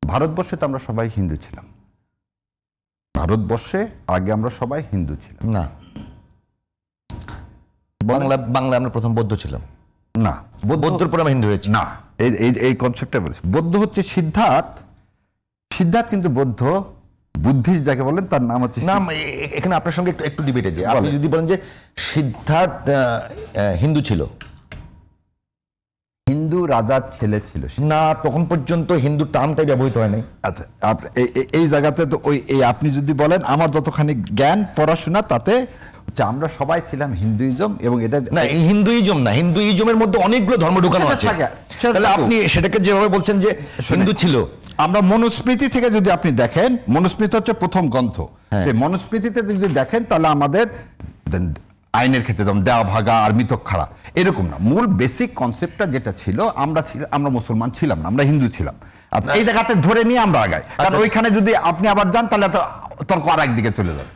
ভারতবর্ষে তো আমরা সবাই হিন্দু ছিলাম। ভারতবর্ষে আগে আমরা সবাই হিন্দু ছিলাম না, বাংলা আমরা প্রথম বৌদ্ধ ছিলাম না, বৌদ্ধর পর আমরা হিন্দু হয়েছি না। এই কনসেপ্টটা বলেছি। বৌদ্ধ হচ্ছে সিদ্ধার্থ কিন্তু বৌদ্ধ বুদ্ধিস্ট যাকে বলেন তার নাম হচ্ছে না। এখানে আপনার সঙ্গে একটু ডিবেটে যে আপনি যদি বলেন যে সিদ্ধার্থ হিন্দু ছিল, হিন্দু রাজার ছেলে ছিল না, তখন পর্যন্ত হিন্দু টার্মটাই ব্যবহৃত হয় নাই। আচ্ছা, এই জায়গাতে তো আপনি যদি বলেন আমার যতখানি জ্ঞান পড়াশোনা তাতে হচ্ছে আমরা সবাই ছিলাম হিন্দুইজম, এবং এটা না, হিন্দুইজম না, হিন্দুইজমের মধ্যে অনেকগুলো ধর্ম ঢুকানো আছে। তাহলে আপনি সেটাকে যেভাবে বলছেন যে হিন্দু ছিল, আমরা মনুস্মৃতি থেকে যদি আপনি দেখেন, মনুস্মৃতি হচ্ছে প্রথম গ্রন্থ, মনুস্মৃতিতে যদি দেখেন তাহলে আমাদের আইনের ক্ষেত্রে যেমন দেওয়া ভাগা আর মিতক্ষারা এরকম না। মূল বেসিক কনসেপ্টটা যেটা ছিল, আমরা মুসলমান ছিলাম না, আমরা হিন্দু ছিলাম। আচ্ছা, এই জায়গাতে ধরে নিয়ে আমরা আগাই, কারণ ওইখানে যদি আপনি আবার যান তাহলে তর্ক আর একদিকে চলে যাবে।